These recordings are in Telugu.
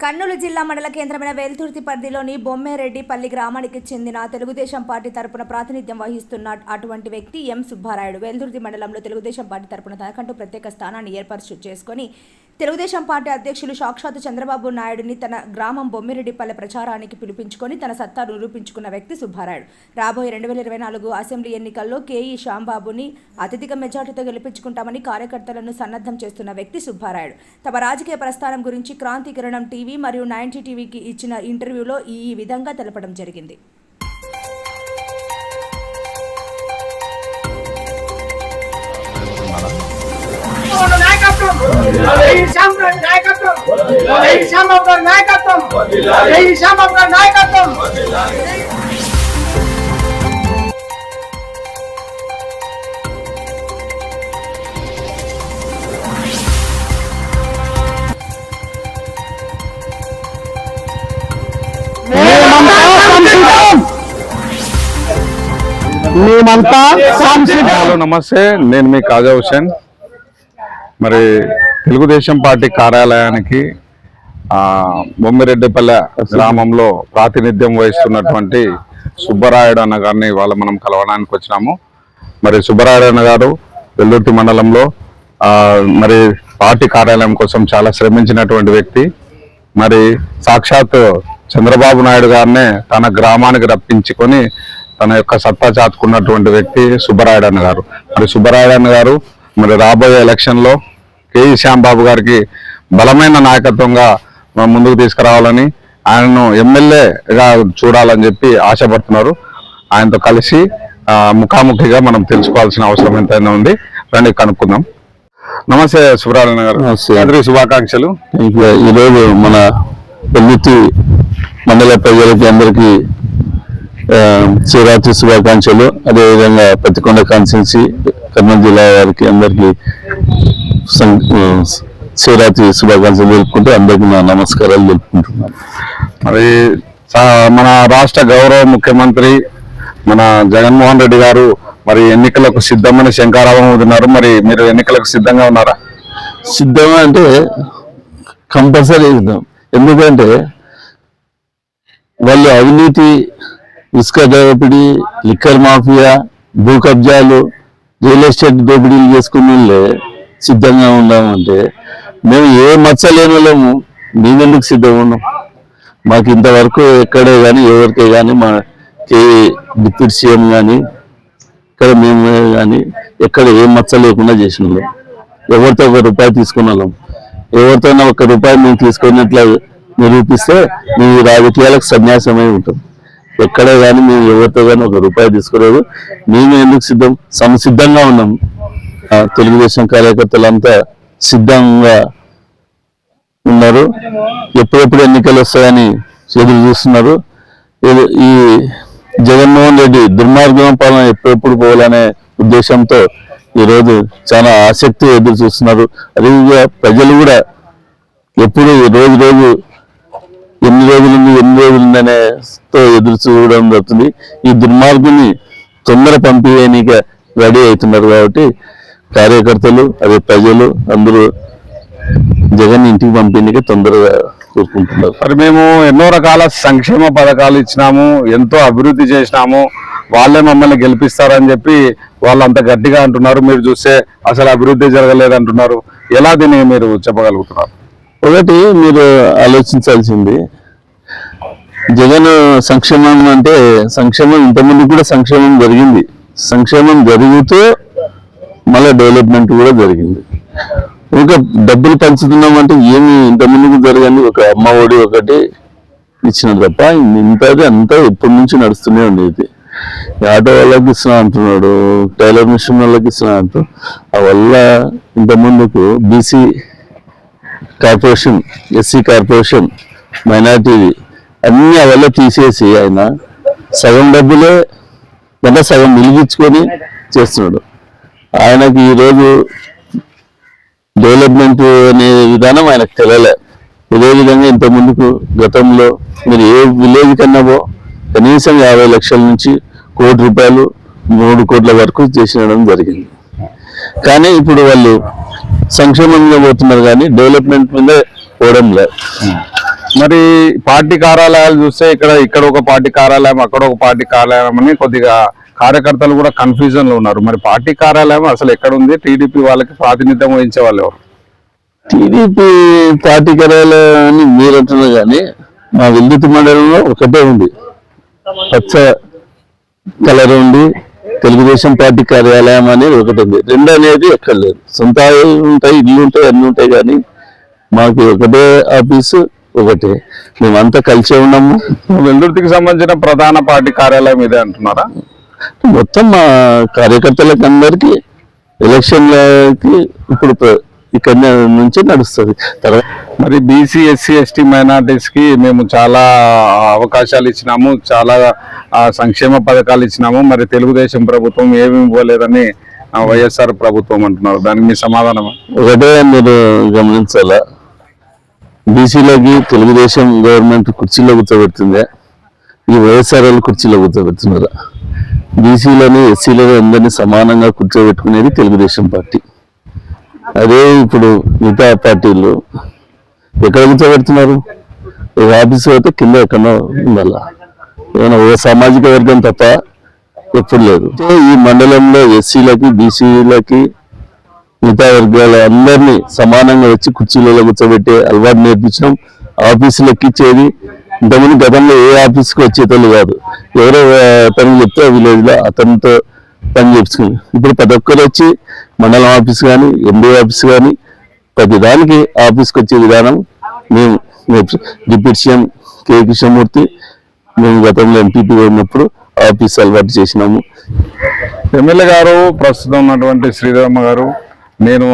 కర్నూలు జిల్లా మండల కేంద్రమైన వేల్తుర్తి పరిధిలోని బొమ్మేరెడ్డిపల్లి గ్రామానికి చెందిన తెలుగుదేశం పార్టీ తరపున ప్రాతినిధ్యం వహిస్తున్న అటువంటి వ్యక్తి ఎం సుబ్బారాయుడు వేల్తుర్తి మండలంలో తెలుగుదేశం పార్టీ తరపున తనకంటూ ప్రత్యేక స్థానాన్ని ఏర్పాటు చేసుకుని తెలుగుదేశం పార్టీ అధ్యక్షులు సాక్షాత్ చంద్రబాబు నాయుడుని తన గ్రామం బొమ్మిరెడ్డిపల్లి ప్రచారానికి పిలిపించుకొని తన సత్తాను నిరూపించుకున్న వ్యక్తి సుబ్బారాయుడు. రాబోయే 2024 అసెంబ్లీ ఎన్నికల్లో కేఈ శ్యాంబాబుని అత్యధిక మెజార్టీతో గెలిపించుకుంటామని కార్యకర్తలను సన్నద్ధం చేస్తున్న వ్యక్తి సుబ్బారాయుడు. తమ రాజకీయ ప్రస్థానం గురించి క్రాంతి కిరణం టీవీ మరియు 90 టీవీకి ఇచ్చిన ఇంటర్వ్యూలో ఈ విధంగా తెలపడం జరిగింది. నమస్తే, నేను మీ కాజా హుసేన్. మరి తెలుగుదేశం పార్టీ కార్యాలయానికి బొమ్మిరెడ్డిపల్లె గ్రామంలో ప్రాతినిధ్యం వహిస్తున్నటువంటి సుబ్బరాయుడు అన్న గారిని ఇవాళ మనం కలవడానికి వచ్చినాము. మరి సుబ్బరాయుడు అన్న గారు వెల్లుర్తి మండలంలో మరి పార్టీ కార్యాలయం కోసం చాలా శ్రమించినటువంటి వ్యక్తి. మరి సాక్షాత్ చంద్రబాబు నాయుడు గారినే తన గ్రామానికి రప్పించుకొని తన యొక్క సత్తా చాటుకున్నటువంటి వ్యక్తి సుబ్బరాయుడు అన్న గారు. మరి సుబ్బరాయుడు అన్న గారు మరి రాబోయే ఎలక్షన్లో కేఈ శ్యాంబాబు గారికి బలమైన నాయకత్వంగా ముందుకు తీసుకురావాలని, ఆయనను ఎమ్మెల్యేగా చూడాలని చెప్పి ఆశపడుతున్నారు. ఆయనతో కలిసి ముఖాముఖిగా మనం తెలుసుకోవాల్సిన అవసరం ఎంతైనా ఉంది. రండి కనుక్కుందాం. నమస్తే సుబ్బరాయుడు అన్న గారు, అందరికీ శుభాకాంక్షలు. ఈరోజు మన వెల్లుర్తి మండల ప్రజలకి అందరికీ శివరాత్రి శుభాకాంక్షలు. అదేవిధంగా పత్తికొండ కాన్స్టిట్యున్సీ కర్నూలు జిల్లా వారికి అందరికీ శివరాత్రి శుభాకాంక్షలు తెలుపుకుంటూ అందరికీ నా నమస్కారాలు తెలుపుకుంటున్నాను. మరి మన రాష్ట్ర గౌరవ ముఖ్యమంత్రి మన జగన్మోహన్ రెడ్డి గారు మరి ఎన్నికలకు సిద్ధమని శంకారావం అవుతున్నారు. మరి మీరు ఎన్నికలకు సిద్ధంగా ఉన్నారా? సిద్ధంగా అంటే కంపల్సరీ సిద్ధం. ఎందుకంటే వాళ్ళు అవినీతి, ఇసుక దోపిడీ, లిక్కర్ మాఫియా, భూ కబ్జాలు, రియల్ ఎస్టేట్ దోపిడీలు చేసుకునే సిద్ధంగా ఉన్నామంటే మేము ఏ మచ్చలేని వాళ్ళము, మేమెందుకు సిద్ధంగా ఉన్నాం? మాకు ఇంతవరకు ఎక్కడే కానీ ఎవరికే కానీ మా డిప్యూటీ సీఎం కానీ ఇక్కడ మేము కానీ ఎక్కడ ఏ మచ్చ లేకుండా చేసిన వాళ్ళం. ఎవరితో ₹1 తీసుకున్న వాళ్ళం. ఎవరితోనో ₹1 మేము తీసుకున్నట్లు నిరూపిస్తే మీ రాజకీయాలకు సన్యాసమై ఉంటాం. ఎక్కడే కానీ మేము ఎవరితో కానీ ₹1 తీసుకోలేదు. మేము ఎందుకు సంసిద్ధంగా ఉన్నాం. తెలుగుదేశం కార్యకర్తలంతా సిద్ధంగా ఉన్నారు. ఎప్పుడెప్పుడు ఎన్నికలు వస్తాయని ఎదురు చూస్తున్నారు. ఈ జగన్మోహన్ రెడ్డి దుర్మార్గం పాలన ఎప్పుడెప్పుడు పోవాలనే ఉద్దేశంతో ఈరోజు చాలా ఆసక్తి ఎదురు చూస్తున్నారు. అదేవిధంగా ప్రజలు కూడా ఎప్పుడు రోజు ఎన్ని రోజులుందనే ఎదురు చూడడం జరుగుతుంది. ఈ దుర్మార్గుని తొందర పంపివేయనిక రెడీ అవుతున్నారు. కాబట్టి కార్యకర్తలు అదే ప్రజలు అందరూ జగన్ ఇంటికి పంపిణీకి తొందరగా కోరుకుంటున్నారు. మరి మేము ఎన్నో రకాల సంక్షేమ పథకాలు ఇచ్చినాము, ఎంతో అభివృద్ధి చేసినాము, వాళ్ళే మమ్మల్ని గెలిపిస్తారని చెప్పి వాళ్ళంత గట్టిగా అంటున్నారు. మీరు చూస్తే అసలు అభివృద్ధి జరగలేదంటున్నారు. ఎలా దీన్ని మీరు చెప్పగలుగుతున్నారు? ఒకటి మీరు ఆలోచించాల్సింది, జగన్ సంక్షేమం అంటే సంక్షేమం ఇంతకుముందు కూడా సంక్షేమం జరిగింది. సంక్షేమం జరుగుతూ మళ్ళీ డెవలప్మెంట్ కూడా జరిగింది. ఇంకా డబ్బులు పంచుతున్నామంటే ఏమి ఇంతకుముందుకు జరగని ఒక అమ్మ ఒడి ఒకటి ఇచ్చిన తప్ప ఇంతది అంతా ఎప్పటి నుంచి నడుస్తూనే ఉండేది. ఆటో వాళ్ళకి ఇస్తున్నా అంటున్నాడు, టైలర్ మిషన్ వాళ్ళకి ఇస్తున్నా అంటూ ఆ వల్ల ఇంతకుముందుకు BC corporation, SC corporation, minority అన్ని అవల్ల తీసేసి ఆయన సగం డబ్బులే లేదా సగం మిలిగించుకొని చేస్తున్నాడు. ఆయనకి ఈరోజు డెవలప్మెంట్ అనే విధానం ఆయనకు తెలియలే. ఇదే విధంగా ఇంతకుముందుకు గతంలో మీరు ఏ విలేజ్ కన్నావో కనీసం 50 లక్షల నుంచి ₹1 కోటి, 3 కోట్ల వరకు చేసినడం జరిగింది. కానీ ఇప్పుడు వాళ్ళు సంక్షేమంగా పోతున్నారు కానీ డెవలప్మెంట్ మీద పోవడం లేదు. మరి పార్టీ కార్యాలయాలు చూస్తే ఇక్కడ ఒక పార్టీ కార్యాలయం, అక్కడ ఒక పార్టీ కార్యాలయం అని కొద్దిగా కార్యకర్తలు కూడా కన్ఫ్యూజన్ లో ఉన్నారు. మరి పార్టీ కార్యాలయం అసలు ఎక్కడ ఉంది? టీడీపీ వాళ్ళకి ప్రాతినిధ్యం వహించే వాళ్ళు ఎవరు? టీడీపీ పార్టీ కార్యాలయాన్ని మీరు అంటున్నారు కానీ మా వెల్దుర్తి మండలంలో ఒకటే ఉంది, పచ్చ కలర్ ఉంది. తెలుగుదేశం పార్టీ కార్యాలయం అనేది ఒకటి ఉంది, రెండు అనేది ఎక్కడ లేదు. సొంత ఉంటాయి, ఇల్లు ఉంటాయి, అన్ని ఉంటాయి, కానీ మాకు ఒకటే ఆఫీసు, ఒకటే. మేమంతా కలిసే ఉన్నాము. వెల్దుర్తికి సంబంధించిన ప్రధాన పార్టీ కార్యాలయం ఇదే అంటున్నారా? మొత్తం మా కార్యకర్తలకు అందరికీ ఎలక్షన్లకి ఇప్పుడు ఇక్కడ నుంచి నడుస్తుంది. తర్వాత మరి బీసీ, ఎస్సీ, ఎస్టీ మైనార్టీస్ కి మేము చాలా అవకాశాలు ఇచ్చినాము, చాలా సంక్షేమ పథకాలు ఇచ్చినాము. మరి తెలుగుదేశం ప్రభుత్వం ఏమి ఇవ్వలేదని వైఎస్ఆర్ ప్రభుత్వం అంటున్నారు. దానికి మీ సమాధానం? ఒకటే మీరు గమనించాలా, బీసీలోకి తెలుగుదేశం గవర్నమెంట్ కుర్చీలో కూర్చోబెడుతుందే, ఈ వైఎస్ఆర్ వాళ్ళు కుర్చీలో కూర్చోబెడుతున్నారు. బీసీలని, ఎస్సీలని అందరినీ సమానంగా కూర్చోబెట్టుకునేది తెలుగుదేశం పార్టీ. అదే ఇప్పుడు మిగతా పార్టీలు ఎక్కడ కూర్చోబెడుతున్నారు? ఒక ఆఫీసు అయితే కింద ఎక్కడో ఉండాల, ఏమైనా ఓ సామాజిక వర్గం తప్ప ఎప్పుడు లేదు. ఈ మండలంలో ఎస్సీలకి, బీసీలకి, మిగతా వర్గాల అందరినీ సమానంగా వచ్చి కుర్చీలలో కూర్చోబెట్టే అలవాటు నేర్పించడం, ఆఫీసులు ఎక్కించేది. ఇంతకుముందు గతంలో ఏ ఆఫీస్కి వచ్చేటోళ్ళు కాదు, ఎవరో అతను చెప్తే విలేజ్ లో అతనితో పని చేపించుకుని. ఇప్పుడు ప్రతి ఒక్కరు వచ్చి మండలం ఆఫీస్ కానీ, ఎండి ఆఫీస్ కానీ, ప్రతి దానికి ఆఫీస్కి వచ్చే విధానం మేము డిప్యూటీ సీఎం కె కృష్ణమూర్తి, మేము గతంలో ఎంపీపీ ఉన్నప్పుడు ఆఫీస్ అలవాటు చేసినాము. ఎమ్మెల్యే గారు ప్రస్తుతం ఉన్నటువంటి శ్రీధరమ్మ గారు, నేను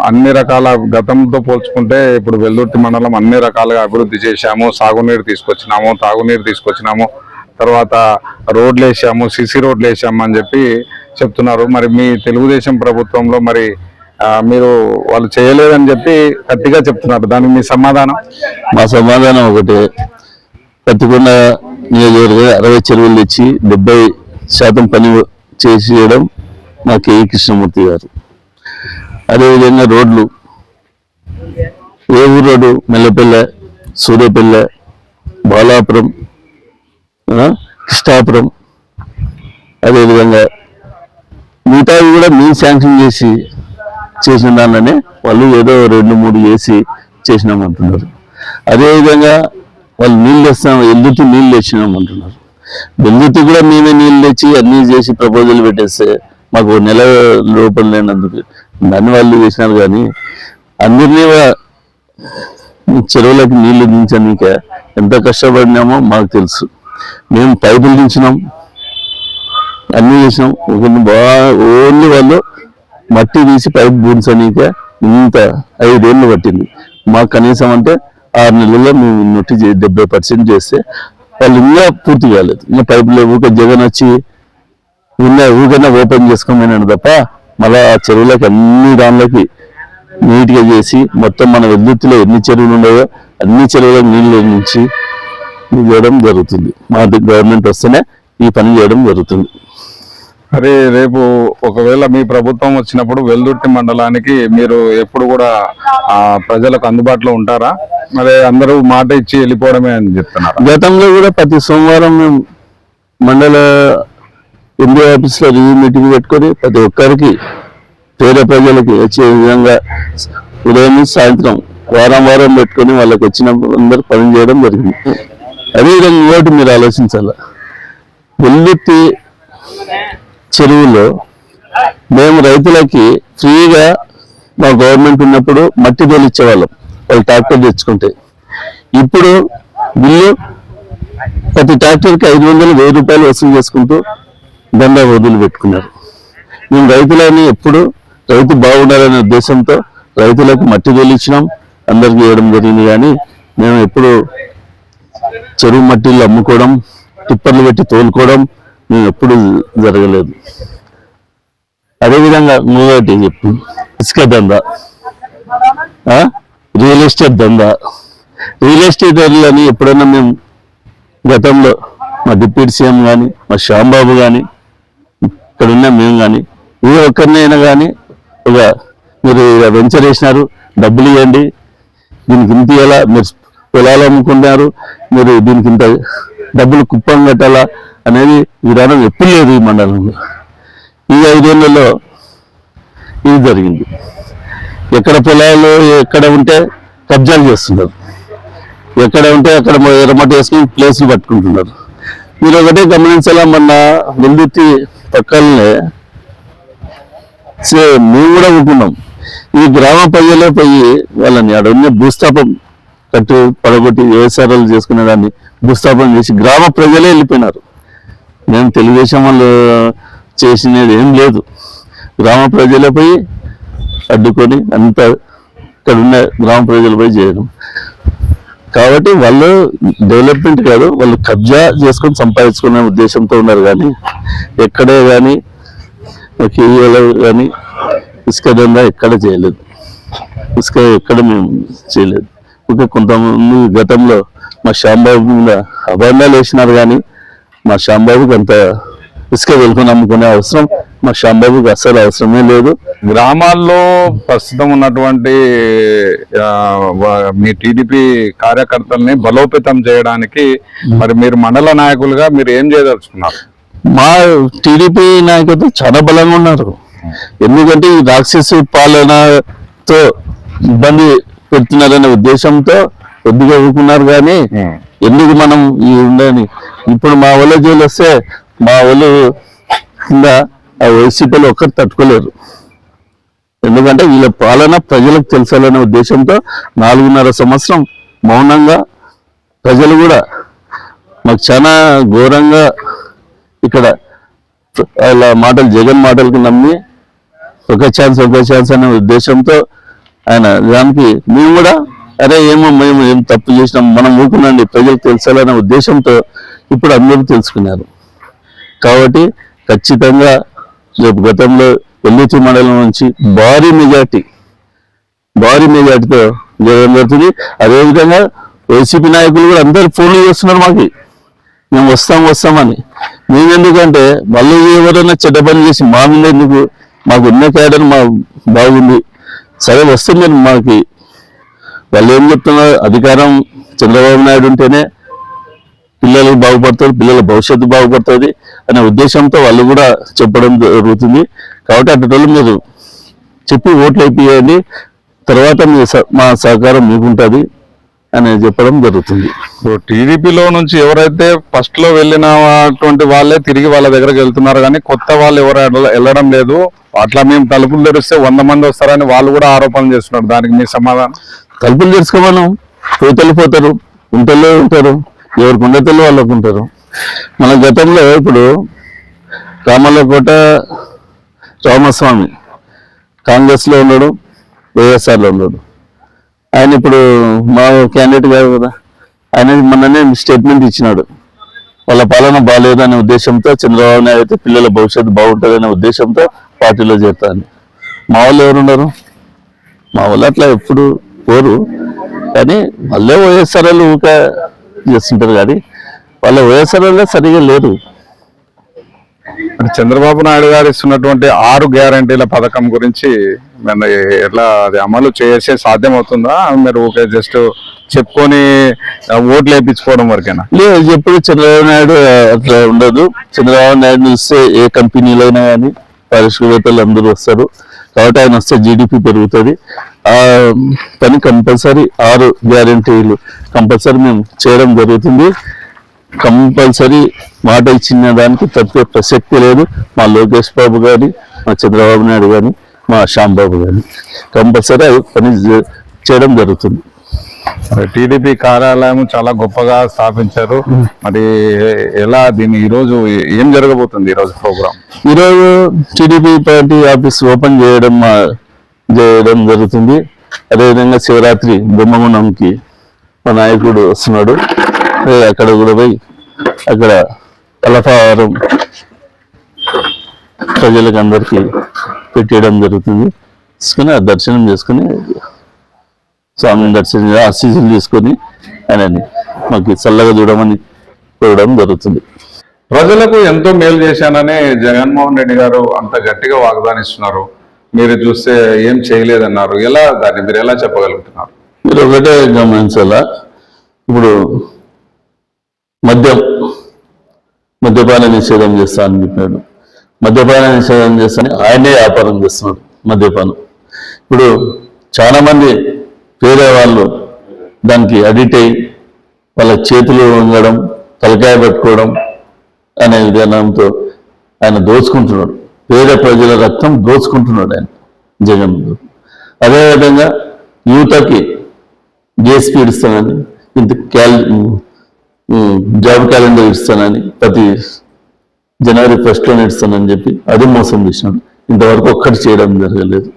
అన్ని రకాల గతంతో పోల్చుకుంటే ఇప్పుడు వెల్దుర్తి మండలం అన్ని రకాలుగా అభివృద్ధి చేశాము, సాగునీరు తీసుకొచ్చినాము, తాగునీరు తీసుకొచ్చినాము, తర్వాత రోడ్లు వేసాము, సిసి రోడ్లు వేసాము అని చెప్పి చెప్తున్నారు. మరి మీ తెలుగుదేశం ప్రభుత్వంలో మరి మీరు వాళ్ళు చేయలేదని చెప్పి గట్టిగా చెప్తున్నారు. దానికి మీ సమాధానం? మా సమాధానం ఒకటే, పత్తికొండ నియోజకవర్గం 60 చెరువులు తెచ్చి 70% పని చేసేయడం మా కె కృష్ణమూర్తి గారు. అదేవిధంగా రోడ్లు, ఏ ఊరు రోడ్డు, మెల్లపల్లె, సూర్యపల్లె, బాలాపురం, కృష్ణాపురం, అదేవిధంగా మిగతావి కూడా మేము శాంక్షన్ చేసిన దానిలోనే వాళ్ళు ఏదో 2-3 వేసి చేసినామంటున్నారు. అదేవిధంగా వాళ్ళు నీళ్ళు తెస్తాం, వెల్దుర్తి నీళ్ళు తెచ్చినాం అంటున్నారు. వెల్దుర్తి కూడా మేమే నీళ్ళు తెచ్చి అన్నీ చేసి ప్రపోజల్ పెట్టేస్తే మాకు నెల లోపల లేనందుకు దాన్ని వాళ్ళు చేసినారు. కానీ అందరినీ చెరువులకు నీళ్లు దించడానికే ఎంత కష్టపడినామో మాకు తెలుసు. మేము పైపులు దించినాం, అన్నీ చేసినాం. ఓన్లీ వాళ్ళు మట్టి తీసి పైపు బూడ్చడానికే ఇంత 5 ఏళ్ళు పట్టింది. మాకు కనీసం అంటే 6 నెలల్లో మేము నొట్టి 70% చేస్తే వాళ్ళు ఇంకా పూర్తి కాలేదు. ఇంకా పైపులు ఊరికే జగన్ వచ్చి ఊరికైనా ఓపెన్ చేసుకోమన్నాడు తప్ప మళ్ళా ఆ చెరువులకి అన్ని దానిలోకి నీట్గా చేసి మొత్తం మన వెల్దుర్తిలో ఎన్ని చెరువులు ఉన్నాయో అన్ని చెరువులకు నీళ్ళు నుంచి చేయడం జరుగుతుంది. మా గవర్నమెంట్ వస్తేనే ఈ పని చేయడం జరుగుతుంది. అరే, రేపు ఒకవేళ మీ ప్రభుత్వం వచ్చినప్పుడు వెల్దుర్తి మండలానికి మీరు ఎప్పుడు కూడా ప్రజలకు అందుబాటులో ఉంటారా? మరి అందరూ మాట ఇచ్చి వెళ్ళిపోవడమే అని చెప్తున్నారు. గతంలో కూడా ప్రతి సోమవారం మేము మండల ఎండి ఆఫీస్లో రివ్యూ మీటింగ్ పెట్టుకొని ప్రతి ఒక్కరికి పేద ప్రజలకి వచ్చే విధంగా ఉదయం సాయంత్రం వారం పెట్టుకొని వాళ్ళకి వచ్చిన అందరూ పని చేయడం జరిగింది. అదేవిధంగా ఇంకోటి మీరు ఆలోచించాల, వెల్దుర్తి చెరువులో మేము రైతులకి ఫ్రీగా మా గవర్నమెంట్ ఉన్నప్పుడు మట్టి తోలిచ్చేవాళ్ళం, వాళ్ళు ట్రాక్టర్ తెచ్చుకుంటే. ఇప్పుడు బిల్లు ప్రతి ట్రాక్టర్కి 500-1000 రూపాయలు వసూలు చేసుకుంటూ దందా వదులు పెట్టుకున్నారు. మేము రైతులని ఎప్పుడు రైతు బాగుండాలనే ఉద్దేశంతో రైతులకు మట్టి తోలిచ్చినాం, అందరికీ ఇవ్వడం జరిగింది. కానీ మేము ఎప్పుడు చెరువు మట్టిలు అమ్ముకోవడం, టిప్పర్లు పెట్టి తోలుకోవడం మేము ఎప్పుడు జరగలేదు. అదేవిధంగా మూడోటి చెప్పు, ఇసుక దందా, రియల్ ఎస్టేట్ దందా. రియల్ ఎస్టేట్ అని ఎప్పుడైనా మేము గతంలో మా డిప్యూటీ సీఎం కానీ, మా శ్యాంబాబు కానీ, ఇక్కడ ఉన్న మేము కానీ, ఏ ఒక్కరినైనా కానీ మీరు వెంచర్ వేసినారు, డబ్బులు ఇవ్వండి, దీనికి ఇంత ఇవ్వాలా, మీరు పొలాలు అమ్ముకున్నారు, మీరు దీనికి ఇంత డబ్బులు కుప్పం కట్టాలా అనేది విధానం ఎప్పుడు లేదు ఈ మండలంలో. ఈ 5 ఏళ్లలో ఇది జరిగింది. ఎక్కడ పొలాలు ఎక్కడ ఉంటే కబ్జాలు చేస్తున్నారు, ఎక్కడ ఉంటే అక్కడ ఎర్రమట్టి వేసుకుని ప్లేసులు పట్టుకుంటున్నారు. మీరు ఒకటే గమనించాలా, మొన్న వెల్దుర్తి పక్కనే మేము కూడా ఊరుకున్నాం. ఈ గ్రామ ప్రజలే పోయి వాళ్ళని అడవున్న భూస్థాపం కట్టు పడగొట్టి వ్యవసాయాలు చేసుకునే దాన్ని భూస్థాపన చేసి గ్రామ ప్రజలే వెళ్ళిపోయినారు. మేము తెలుగుదేశం వాళ్ళు చేసినది ఏం లేదు, గ్రామ ప్రజలే పోయి అడ్డుకొని అంత ఇక్కడ ఉన్న గ్రామ ప్రజలపై చేయడం. కాబట్టి వాళ్ళు డెవలప్మెంట్ కాదు, వాళ్ళు కబ్జా చేసుకొని సంపాదించుకునే ఉద్దేశంతో ఉన్నారు. కానీ ఎక్కడే కానీ కానీ ఇసుక దందా ఎక్కడ చేయలేదు, ఇసుక ఎక్కడ మేము చేయలేదు. ఇంకా కొంతమంది గతంలో మా శ్యాంబాబు మీద అభండాలు వేసినారు, కానీ మా శ్యాంబాబుకి అంత ఇసుక వెళ్కొని అమ్ముకునే అవసరం మా శ్యాంబాబుకి అస్సలు అవసరమే లేదు. గ్రామాల్లో ప్రస్తుతం ఉన్నటువంటి మీ టీడీపీ కార్యకర్తల్ని బలోపేతం చేయడానికి మరి మీరు మండల నాయకులుగా మీరు ఏం చేయదలుచుకున్నారు? మా టీడీపీ నాయకులు చాలా బలంగా ఉన్నారు. ఎందుకంటే ఈ రాక్షసు పాలనతో ఇబ్బంది పెడుతున్నారనే ఉద్దేశంతో కొద్దిగా ఊరుకున్నారు. కానీ ఎందుకు మనం ఈ ఉండని ఇప్పుడు మా వాళ్ళు జైలు వస్తే మా వాళ్ళు కింద ఆ వైసీపీలు ఒక్కరు తట్టుకోలేరు. ఎందుకంటే వీళ్ళ పాలన ప్రజలకు తెలుసాలనే ఉద్దేశంతో 4.5 సంవత్సరం మౌనంగా ప్రజలు కూడా మాకు చాలా ఘోరంగా ఇక్కడ వాళ్ళ మాటలు జగన్ మాటలకు నమ్మి ఒక ఛాన్స్ అనే ఉద్దేశంతో ఆయన దానికి మేము కూడా అరే మేము ఏం తప్పు చేసినాం, మనం ఊరుకునండి ప్రజలకు తెలుసాలనే ఉద్దేశంతో ఇప్పుడు అందరూ తెలుసుకున్నారు. కాబట్టి ఖచ్చితంగా రేపు గతంలో వెల్లుర్తి మండలం నుంచి భారీ మెజార్టీతో జగన్ జరుగుతుంది. అదేవిధంగా వైసీపీ నాయకులు కూడా అందరు ఫోన్లు చేస్తున్నారు మాకు, మేము వస్తామని. మేమెందుకంటే వాళ్ళు ఎవరైనా చెడ్డ పని చేసి మా మీద ఎందుకు, మాకు ఉన్న క్యాడర్ మా బాగుంది సరే వస్తే మీరు మాకు వాళ్ళు ఏం చెప్తున్నారు, అధికారం చంద్రబాబు నాయుడు ఉంటేనే పిల్లలు బాగుపడుతుంది, పిల్లల భవిష్యత్తు బాగుపడుతుంది అనే ఉద్దేశంతో వాళ్ళు కూడా చెప్పడం జరుగుతుంది. కాబట్టి అటు మీరు చెప్పి ఓట్లు అయిపోయండి, తర్వాత మా సహకారం మీకుంటుంది అని చెప్పడం జరుగుతుంది. టీడీపీలో నుంచి ఎవరైతే ఫస్ట్ లో వెళ్ళినటువంటి వాళ్ళే తిరిగి వాళ్ళ దగ్గరకు వెళ్తున్నారు, కానీ కొత్త వాళ్ళు ఎవరు వెళ్ళడం లేదు. అట్లా మేము తలుపులు తెరిస్తే 100 మంది వస్తారని వాళ్ళు కూడా ఆరోపణలు చేస్తున్నారు. దానికి మీ సమాధానం? తలుపులు తెరుచుకోమను, పోతలు పోతారు, ఉంటల్లో ఉంటారు, ఎవరికి ఉండతలు వాళ్ళకు ఉంటారు. మన గతంలో ఇప్పుడు రామల్లకోట రామస్వామి కాంగ్రెస్లో ఉన్నాడు, వైఎస్ఆర్లో ఉన్నాడు. ఆయన ఇప్పుడు మా క్యాండిడేట్ కాదు కదా, ఆయన మొన్ననే స్టేట్మెంట్ ఇచ్చినాడు, వాళ్ళ పాలన బాగాలేదు అనే ఉద్దేశంతో చంద్రబాబు నాయుడు అయితే పిల్లల భవిష్యత్తు బాగుంటుంది అనే ఉద్దేశంతో పార్టీలో చేరుతాను. మా వాళ్ళు ఎవరున్నారు, మా వాళ్ళు అట్లా ఎప్పుడు పోరు, కానీ వాళ్ళే వైఎస్ఆర్లు ఊక చేస్తుంటారు. కానీ వాళ్ళ వైఎస్ఆర్లే సరిగా లేరు. చంద్రబాబు నాయుడు గారు ఇస్తున్నటువంటి 6 గ్యారంటీల పథకం గురించి ఎట్లా అది అమలు చేసే సాధ్యం అవుతుందా? మీరు ఓకే జస్ట్ చెప్పుకొని ఓట్లు వేయించుకోవడం వరకేనా? లేదు, ఎప్పుడు చంద్రబాబు నాయుడు అట్లా ఉండదు. చంద్రబాబు నాయుడు వస్తే ఏ కంపెనీలో అయినా కానీ పారిశ్రామికవేత్తలు అందరూ వస్తారు. కాబట్టి ఆయన వస్తే జీడిపి పెరుగుతుంది. ఆ పని కంపల్సరీ 6 గ్యారంటీలు కంపల్సరీ మేము చేయడం జరుగుతుంది. కంపల్సరీ మాట ఇచ్చిన దానికి తప్పే ప్రసక్తి లేదు. మా లోకేష్ బాబు కానీ, మా చంద్రబాబు నాయుడు కానీ, మా శ్యాంబాబు కానీ కంపల్సరీ పని చేయడం జరుగుతుంది. టీడీపీ కార్యాలయం చాలా గొప్పగా స్థాపించారు. మరి ఎలా దీన్ని ఈరోజు ఏం జరగబోతుంది? ఈరోజు ప్రోగ్రామ్ ఈరోజు టీడీపీ పార్టీ ఆఫీస్ ఓపెన్ చేయడం జరుగుతుంది. అదేవిధంగా శివరాత్రి బొమ్మగుండంకి మా నాయకుడు వస్తున్నాడు, అక్కడ కూడా పోయి అక్కడ అల్పాహారం ప్రజలకు అందరికీ పెట్టేయడం జరుగుతుంది. తీసుకుని ఆ దర్శనం చేసుకుని స్వామిని దర్శనం ఆశీస్సులు తీసుకొని ఆయనని మాకు చల్లగా చూడమని కోరడం జరుగుతుంది. ప్రజలకు ఎంతో మేలు చేశానని జగన్మోహన్ రెడ్డి గారు అంత గట్టిగా వాగ్దానిస్తున్నారు. మీరు చూస్తే ఏం చేయలేదన్నారు. ఎలా దాన్ని మీరు ఎలా చెప్పగలుగుతున్నారు? మీరు ఒకటే గమనించాలా, ఇప్పుడు మద్యపాన నిషేధం చేస్తానని చెప్పాడు. మద్యపాన నిషేధం చేస్తానని ఆయనే వ్యాపారం చేస్తున్నాడు మద్యపానం. ఇప్పుడు చాలామంది పేదవాళ్ళు దానికి అడిక్ట్ అయ్యి వాళ్ళ చేతులు వంగడం, తలకాయ పెట్టుకోవడం అనే విధానంతో ఆయన దోచుకుంటున్నాడు. పేద ప్రజల రక్తం దోచుకుంటున్నాడు ఆయన జగన్. అదేవిధంగా యువతకి జేఎస్పీ ఇస్తానని, ఇంత జాబ్ క్యాలెండర్ ఇస్తానని, ప్రతి జనవరి 1 ఇస్తానని చెప్పి అది మోసం చేసినాడు. ఇంతవరకు ఒక్కటి చేయడం జరగలేదు.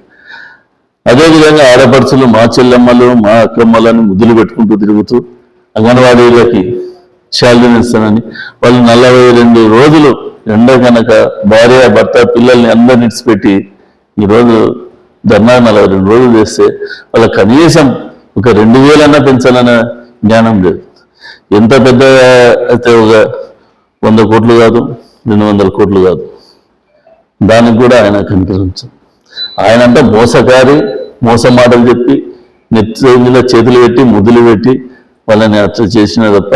అదేవిధంగా ఆడపడుచులు మా చెల్లెమ్మలు మా అక్కమ్మలని ముద్దులు పెట్టుకుంటూ తిరుగుతూ అంగన్వాడీలకి శాలరీని ఇస్తానని వాళ్ళు 42 రోజులు ఎండ కనుక భార్య భర్త పిల్లల్ని అందరిని ఇచ్చిపెట్టి ఈరోజు ధర్నా 42 రోజులు చేస్తే వాళ్ళ కనీసం ఒక 2000 అన్నా పెంచాలన్న జ్ఞానం లేదు. ఎంత పెద్ద అయితే ఒక 100 కోట్లు కాదు, 200 కోట్లు కాదు, దానికి కూడా ఆయన కనికరించారు. ఆయన అంటే మోసకారి, మోస మాటలు చెప్పి నెత్తిలో చేతులు పెట్టి ముద్దులు పెట్టి వాళ్ళని అట్లా చేసిన తప్ప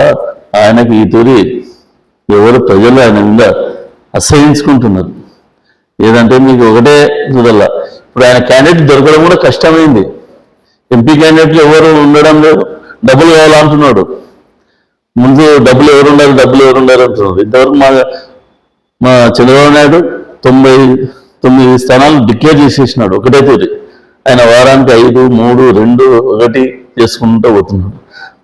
ఆయనకి ఈ తూరి ఎవరు ప్రజలు ఆయన మీద అసహించుకుంటున్నారు. ఏదంటే మీకు ఒకటే చూడాల, ఇప్పుడు ఆయన క్యాండిడేట్ దొరకడం కూడా కష్టమైంది. ఎంపీ క్యాండిడేట్లు ఎవరు ఉండడం లేదు, డబ్బులు కావాలంటున్నాడు. ముందు డబ్బులు ఎవరు ఉండారు అంటున్నారు. ఇంతవరకు మా చంద్రబాబు నాయుడు 99 స్థానాలు డిక్లేర్ చేసేసినాడు ఒకటే తూరి. ఆయన వారానికి 5, 3, 2, 1 చేసుకుంటూ పోతున్నాడు.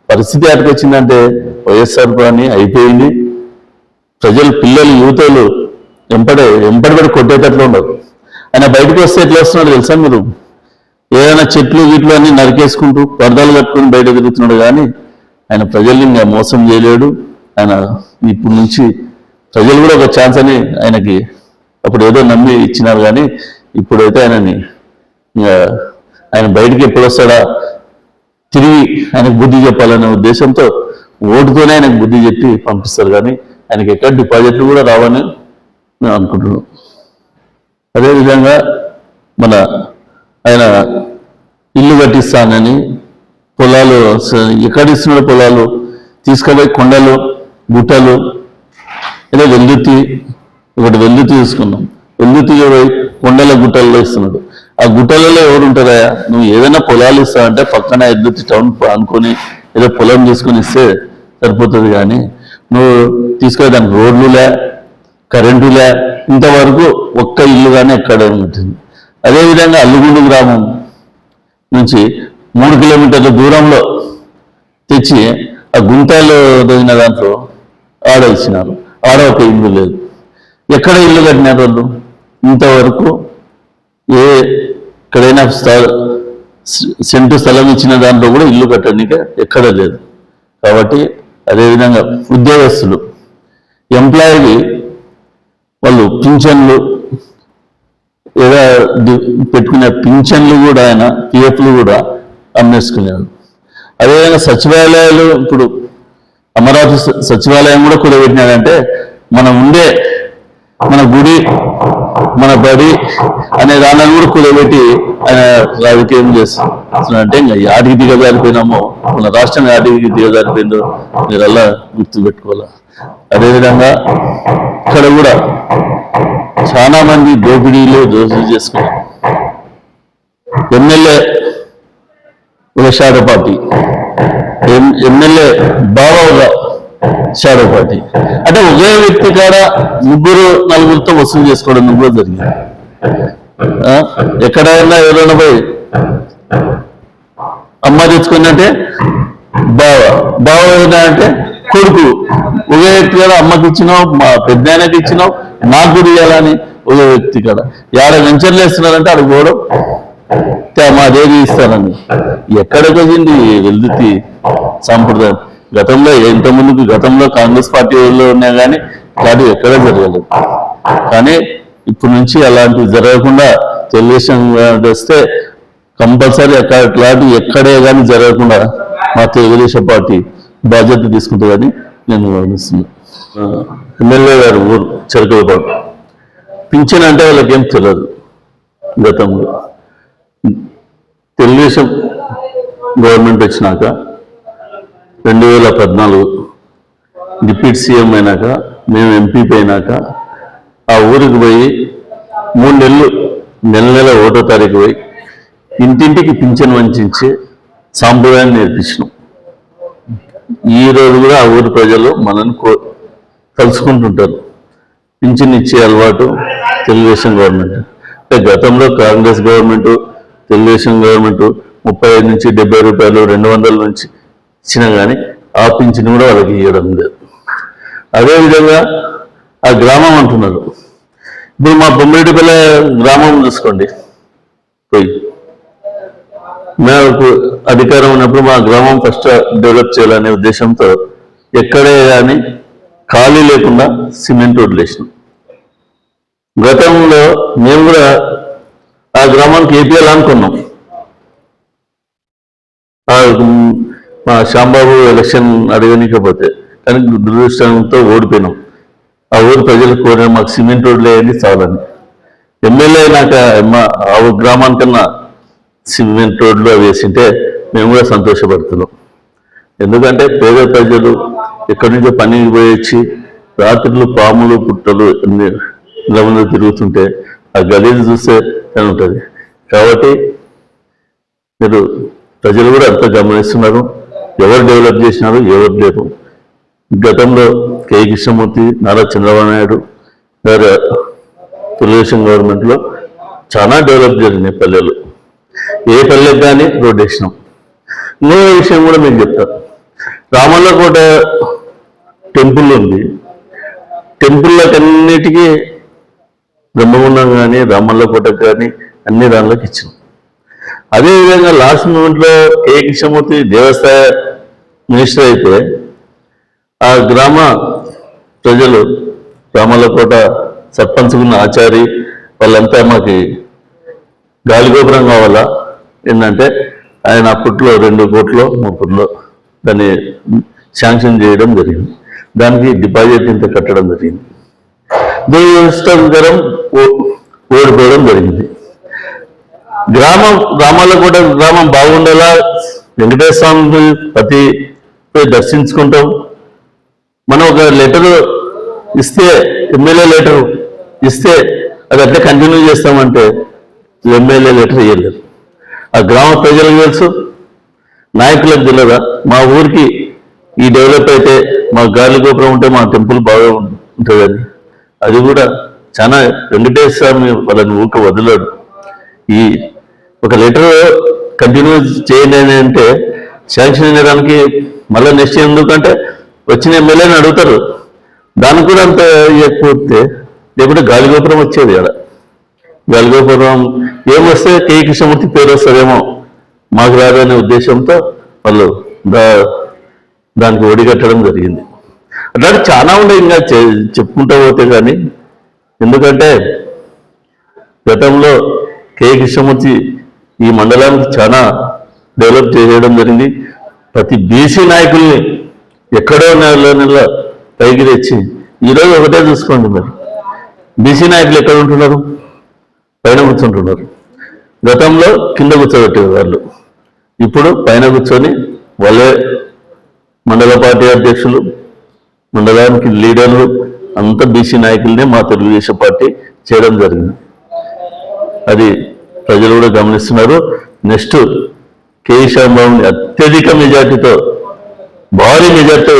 పరిస్థితి ఎక్కడికొచ్చిందంటే వైఎస్ఆర్ పార్టీ అయిపోయింది. ప్రజలు, పిల్లలు, యువతలు ఎంపడిపడి కొట్టేటట్లు ఉండదు. ఆయన బయటకు వస్తే ఎట్లా వస్తున్నాడు తెలుసా మీరు? ఏదైనా చెట్లు గిట్లు అన్ని నరికేసుకుంటూ పరదాలు కట్టుకుని బయట తిరుగుతున్నాడు. కానీ ఆయన ప్రజల్ని ఇంకా మోసం చేయలేడు. ఆయన ఇప్పుడు నుంచి ప్రజలు కూడా ఒక ఛాన్స్ అని ఆయనకి అప్పుడు ఏదో నమ్మి ఇచ్చినారు. కానీ ఇప్పుడైతే ఆయన బయటికి ఎప్పుడు వస్తాడా తిరిగి ఆయనకు బుద్ధి చెప్పాలనే ఉద్దేశంతో ఓటుతోనే ఆయనకు బుద్ధి చెప్పి పంపిస్తారు. కానీ ఆయనకి ఎక్కడ డిపాజిట్లు కూడా రావని నేను అనుకుంటున్నాను. అదేవిధంగా ఆయన ఇల్లు కట్టిస్తానని పొలాలు ఎక్కడ ఇస్తున్నాడు? పొలాలు తీసుకుపోయి కొండలు, గుట్టలు, ఏదో వెల్లుత్తి తీసుకున్నాం. వెల్లుత్తి కొండల గుట్టల్లో ఇస్తున్నాడు. ఆ గుట్టలలో ఎవరు ఉంటారా? నువ్వు ఏదైనా పొలాలు ఇస్తావంటే పక్కన ఎల్లుత్తి టౌన్ అనుకొని ఏదో పొలం తీసుకొని ఇస్తే సరిపోతుంది. కానీ నువ్వు తీసుకొని దానికి రోడ్లులే, కరెంటులే, ఇంతవరకు ఒక్క ఇల్లు కానీ ఎక్కడ ఉంటుంది. అదేవిధంగా అల్లుగుండు గ్రామం నుంచి 3 కిలోమీటర్ల దూరంలో తెచ్చి ఆ గుంటలో తగిన దాంట్లో ఆడ ఇచ్చినారు. ఆడ ఒక ఇల్లు లేదు. ఎక్కడ ఇల్లు కట్టినారు వాళ్ళు? ఇంతవరకు ఎక్కడైనా సెంటు స్థలం ఇచ్చిన దాంట్లో కూడా ఇల్లు కట్టడానికి ఎక్కడ లేదు. కాబట్టి అదేవిధంగా ఉద్యోగస్తులు, ఎంప్లాయీకి వాళ్ళు పింఛన్లు ఏదో పెట్టుకునే పింఛన్లు కూడా ఆయన పిఎఫ్లు కూడా అమ్మేసుకునేవాడు. అదేవిధంగా సచివాలయాలు, ఇప్పుడు అమరావతి సచివాలయం కూడా కూడబెట్టినాడంటే మన గుడి, మన బడి అనే దాన్ని కూడా కూడబెట్టి ఆయన రాజకీయం చేస్తున్నాడంటే ఇంకా యాటికి దిగజారిపోయినామో, మన రాష్ట్రం యాటికి దిగజారిపోయిందో మీరు అలా గుర్తుపెట్టుకోవాలి. అదేవిధంగా ఇక్కడ కూడా చాలా మంది దోపిడీలు చేసుకున్నారు. ఎమ్మెల్యే ఒక షాడో పార్టీ, ఎమ్మెల్యే బాగా షాడో పార్టీ. అంటే ఒకే వ్యక్తి కాడ 3, 4తో వసూలు చేసుకోవడం కూడా జరిగింది. ఎక్కడైనా ఎవరైనా పోయి అమ్మ తెచ్చుకున్నట్టే బావ అంటే కొడుకు, ఒకే వ్యక్తి కాడ అమ్మకి ఇచ్చినావు, మా పెద్ద ఆయనకి ఇచ్చినావు, నాకు కూడా ఇవ్వాలని ఒకే వ్యక్తి కాడ యాడ వెంచర్లు వేస్తున్నారంటే అక్కడ పోవడం, మాదేవి ఇస్తారని. ఎక్కడికి వచ్చింది వెల్లుత్తి సాంప్రదాయం? గతంలో కాంగ్రెస్ పార్టీలో ఉన్నాయి కానీ ఇలాంటివి ఎక్కడ జరగలేదు. కానీ ఇప్పటి నుంచి అలాంటివి జరగకుండా తెలుగుదేశం వస్తే కంపల్సరీ ఇట్లాంటివి ఎక్కడే కానీ జరగకుండా మా తెలుగుదేశం పార్టీ బాధ్యత తీసుకుంటుందని నేను భావిస్తున్నాను. ఎమ్మెల్యే గారు ఊరు చెరకలపాటు పింఛన్ అంటే వాళ్ళకి ఏం తెలియదు. గతంలో తెలుగుదేశం గవర్నమెంట్ వచ్చినాక 2014 డిప్యూటీ సీఎం అయినాక మేము ఎంపీపీ అయినాక ఆ ఊరికి పోయి 3 నెలలు నెల 1వ తారీఖు పోయి ఇంటింటికి పింఛన్ వంచే సాంప్రదాయాన్ని నేర్పించినాం. ఈ రోజు కూడా ఆ ఊరి ప్రజలు మనల్ని కలుసుకుంటుంటారు. పింఛన్ ఇచ్చే అలవాటు తెలుగుదేశం గవర్నమెంట్. అంటే గతంలో కాంగ్రెస్ గవర్నమెంట్, తెలుగుదేశం గవర్నమెంట్ 35 నుంచి 70 రూపాయలు 200 నుంచి ఇచ్చినా కానీ ఆ పింఛన్ కూడా వాళ్ళకి ఇవ్వడం లేదు. అదేవిధంగా ఆ గ్రామం అంటున్నారు. ఇప్పుడు మా బొమ్మిరెడ్డిపల్లె గ్రామం చూసుకోండి, పోయి నాకు అధికారం ఉన్నప్పుడు మా గ్రామం ఫస్ట్ డెవలప్ చేయాలనే ఉద్దేశంతో ఎక్కడే కానీ ఖాళీ లేకుండా సిమెంట్ రోడ్లు వేసినాం. గతంలో మేము కూడా ఆ గ్రామానికి ఏపీఎల్ అనుకున్నాం. మా శ్యాంబాబు ఎలక్షన్ అడగనికపోతే కానీ దురదృష్టంతో ఓడిపోయినాం. ఆ ఊరు ప్రజలు కోరిన మాకు సిమెంట్ రోడ్లు వేయండి చాలని. ఎమ్మెల్యే అయినాక ఆ గ్రామానికన్నా సిమెంట్ రోడ్లు అవి వేసింటే మేము కూడా సంతోషపడుతున్నాం. ఎందుకంటే పేద ప్రజలు ఎక్కడి నుంచో పనికి పోయి వచ్చి రాత్రులు పాములు పుట్టలు ఇళ్ళ ముందు తిరుగుతుంటే ఆ గలీజు చూస్తే ఉంటుంది. కాబట్టి మీరు ప్రజలు కూడా అంత గమనిస్తున్నారు. ఎవరు డెవలప్ చేసినారు, ఎవరు లేరు. గతంలో కె కృష్ణమూర్తి, నారా చంద్రబాబు నాయుడు గారు తెలుగుదేశం గవర్నమెంట్లో చాలా డెవలప్ జరిగినాయి పల్లెలు. ఏ పల్లెకి కానీ రోడ్డు వేసినాం. ఇంకో విషయం కూడా మీకు చెప్తాను. రామల్లకోట టెంపుల్ ఉంది. టెంపుల్లకన్నిటికీ బ్రహ్మగుండం కానీ రామల్లకోటకు కానీ అన్ని దానిలోకి ఇచ్చినాం. అదేవిధంగా లాస్ట్ మూమెంట్లో కె కృష్ణమూర్తి దేవస్థాన మినిస్టర్ అయితే ఆ గ్రామ ప్రజలు రామల్లకోట సర్పంచ్ ఉన్న ఆచారి వాళ్ళంతా మాకు గాలిగోపురం కావాలా ఏంటంటే ఆయన అప్పట్లో 2 కోట్లు 3 కోట్లు దాన్ని శాంక్షన్ చేయడం జరిగింది. దానికి డిపాజిట్ ఇంత కట్టడం జరిగింది. దురదృష్టకరం ఓడిపోవడం జరిగింది. రామల్లకోట గ్రామం బాగుండేలా వెంకటేశ్వర స్వామి ప్రతి దర్శించుకుంటాం. మనం ఒక లెటర్ ఇస్తే, ఎమ్మెల్యే లెటర్ ఇస్తే అది అట్లా కంటిన్యూ చేస్తామంటే ఎమ్మెల్యే లెటర్ ఇవ్వలేదు. ఆ గ్రామ ప్రజలకు తెలుసు, నాయకులకు తెలియదా మా ఊరికి ఈ డెవలప్ అయితే మా గాలి గోపురం ఉంటే మా టెంపుల్ బాగా ఉంటుందని. అది కూడా చాలా వెంకటేశ్వర స్వామి వాళ్ళని ఊక వదిలాడు. ఈ ఒక లెటర్ కంటిన్యూ చేయండి అంటే శాంక్షన్ చేయడానికి మళ్ళీ నెక్స్ట్ ఎందుకంటే వచ్చిన ఎమ్మెల్యేని అడుగుతారు. దానికి కూడా అంత ఇవ్వకపోతే లేకుంటే గాలిగోపురం వచ్చేది కదా. గాలిగోపురం ఏమొస్తే కె కృష్ణమూర్తి పేరు వస్తుందేమో మాకు రాదనే ఉద్దేశంతో వాళ్ళు దానికి ఒడిగట్టడం జరిగింది. అట్లాంటి చాలా ఉండే ఇంకా చెప్పుకుంటూ పోతే కానీ. ఎందుకంటే గతంలో కె కృష్ణమూర్తి ఈ మండలానికి చాలా డెవలప్ చేయడం జరిగింది. ప్రతి బీసీ నాయకుల్ని ఎక్కడో నెల పైకి తెచ్చి ఈరోజు ఒకటే చూసుకోండి, మరి బీసీ నాయకులు ఎక్కడ ఉంటున్నారు? పైన కూర్చుంటున్నారు. గతంలో కింద కూర్చోబెట్టేవాళ్ళు, ఇప్పుడు పైన కూర్చొని వాళ్ళే మండల పార్టీ అధ్యక్షులు, మండలానికి లీడర్లు అంతా బీసీ నాయకులనే మా తెలుగుదేశం పార్టీ చేయడం జరిగింది. అది ప్రజలు కూడా గమనిస్తున్నారు. నెక్స్ట్ కె శ్యాంబాబుని అత్యధిక మెజార్టీతో, భారీ మెజార్టీతో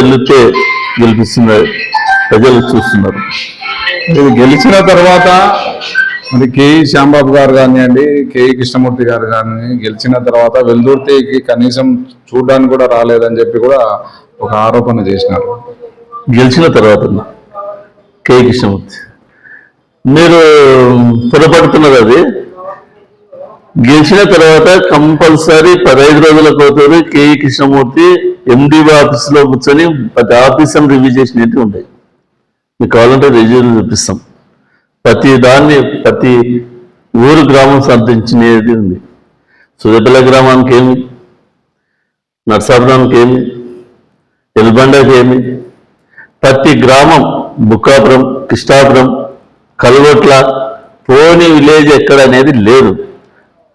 గెలిపిస్తున్నారు, ప్రజలు చూస్తున్నారు. ఇది గెలిచిన తర్వాత మరి కె శ్యాంబాబు గారు కానివ్వండి, కె కృష్ణమూర్తి గారు కానీ గెలిచిన తర్వాత వెల్దుర్తికి కనీసం చూడడానికి కూడా రాలేదని చెప్పి కూడా ఒక ఆరోపణ చేసినారు. గెలిచిన తర్వాత కె కృష్ణమూర్తి మీరు పొరపడుతున్నారు. అది గెలిచిన తర్వాత కంపల్సరీ 15 రోజులకు అవుతుంది కె కృష్ణమూర్తి ఎండి ఆఫీస్లో కూర్చొని ప్రతి ఆఫీసర్ రివ్యూ చేసినట్టు ఉంటాయి. మీకు కావాలంటే రివ్యూ చూపిస్తాం. ప్రతి దాన్ని ప్రతి ఊరు గ్రామం సంధించినది ఉంది. సుదపల్ల గ్రామానికి ఏమి, నర్సాపురానికి ఏమి, ఎల్బండకి ఏమి, ప్రతి గ్రామం బుక్కాపురం, కృష్ణాపురం, కల్వట్ల, పోని విలేజ్ ఎక్కడ అనేది లేదు.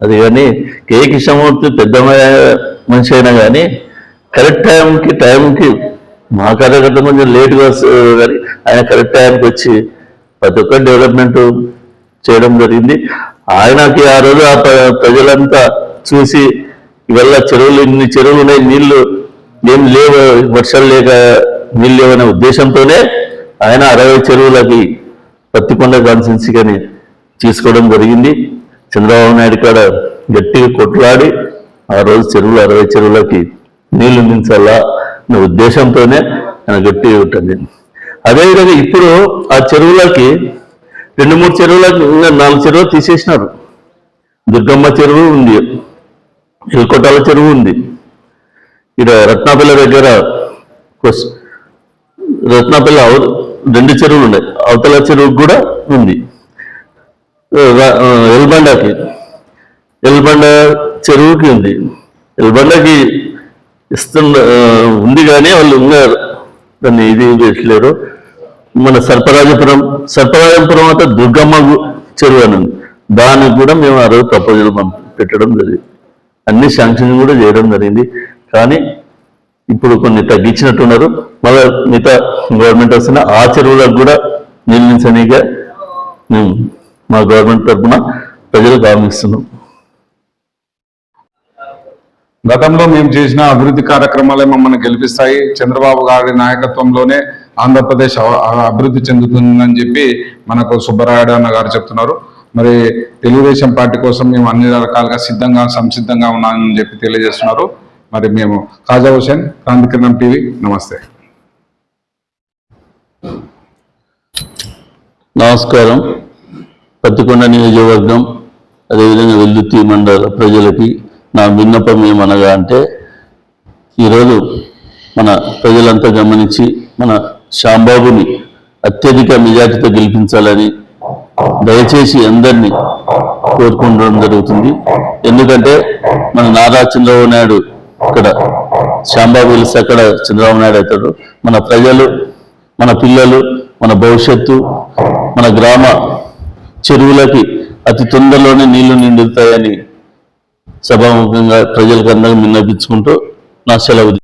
అది కానీ కె కృష్ణమూర్తి పెద్ద మనిషి అయినా కానీ కరెక్ట్ టైంకి మా కార్యకర్త కొంచెం లేట్గా వస్తుంది కానీ ఆయన కరెక్ట్ టైంకి వచ్చి ప్రతి ఒక్క డెవలప్మెంట్ చేయడం జరిగింది. ఆయనకి ఆ రోజు ఆ ప్రజలంతా చూసి ఇవల్ల ఇన్ని చెరువులు ఉన్నాయి, నీళ్లు ఏం లేవు, వర్షాలు లేక నీళ్ళు లేవనే ఉద్దేశంతోనే ఆయన 60 చెరువులకి పత్తికొండ కాన్స్టిట్యున్సీ కానీ తీసుకోవడం జరిగింది. చంద్రబాబు నాయుడు కాడ గట్టిగా కొట్లాడి ఆ రోజు 60 చెరువులకి నీళ్లు నించాలా అనే ఉద్దేశంతోనే ఆయన గట్టిగా ఉంటుంది. అదేవిధంగా ఇప్పుడు ఆ చెరువులకి 2-3 చెరువులకి 4 చెరువులు తీసేసినారు. దుర్గమ్మ చెరువు ఉంది, ఎల్కొట్టాల చెరువు ఉంది, ఇక్కడ రత్నాపల్లి దగ్గర రత్నాపల్లి 2 చెరువులు ఉన్నాయి, అవతల చెరువు కూడా ఉంది. ఎల్బండ చెరువుకి ఉంది, ఎల్బండకి ఉంది కానీ వాళ్ళు ఇంకా దాన్ని ఇది చేసలేరు. మన సర్పరాజపురం అంటే దుర్గమ్మ చెరువు అని ఉంది, దానికి కూడా మేము ఆ రోజు ప్రపోజల్ పెట్టడం జరిగింది. అన్ని శాంక్షన్ కూడా చేయడం జరిగింది. కానీ ఇప్పుడు కొన్ని తగ్గించినట్టున్నారు. మళ్ళీ మిగతా గవర్నమెంట్ వస్తున్న ఆ చెరువులకు కూడా నిర్మించనీగా మేము మా గవర్నమెంట్ తరఫున ప్రజలకు ఆహ్వానిస్తున్నాం. గతంలో మేము చేసిన అభివృద్ధి కార్యక్రమాలే మమ్మల్ని గెలిపిస్తాయి, చంద్రబాబు గారి నాయకత్వంలోనే ఆంధ్రప్రదేశ్ అభివృద్ధి చెందుతుందని చెప్పి మనకు సుబ్బరాయుడు అన్న గారు చెప్తున్నారు. మరి తెలుగుదేశం పార్టీ కోసం మేము అన్ని రకాలుగా సంసిద్ధంగా ఉన్నామని చెప్పి తెలియజేస్తున్నారు. మరి మేము ఖాజా హుసేన్, క్రాంతికిరణం టీవీ, నమస్తే. నమస్కారం. పత్తికొండ నియోజకవర్గం అదేవిధంగా వెల్దుర్తి మండల ప్రజలకి నా విన్నపం ఏమనగా అంటే, ఈరోజు మన ప్రజలంతా గమనించి మన శ్యాంబాబుని అత్యధిక మెజార్టీతో గెలిపించాలని దయచేసి అందరినీ కోరుకుంటడం జరుగుతుంది. ఎందుకంటే మన నారా చంద్రబాబు నాయుడు ఇక్కడ శ్యాంబాబు గెలిస్తే అక్కడ చంద్రబాబు నాయుడు అవుతాడు. మన ప్రజలు, మన పిల్లలు, మన భవిష్యత్తు, మన గ్రామ చెరువులకి అతి తొందరలోనే నీళ్లు నిండుతాయని సభాముఖంగా ప్రజలకు అందరూ విన్నపించుకుంటూ నా సెలవు.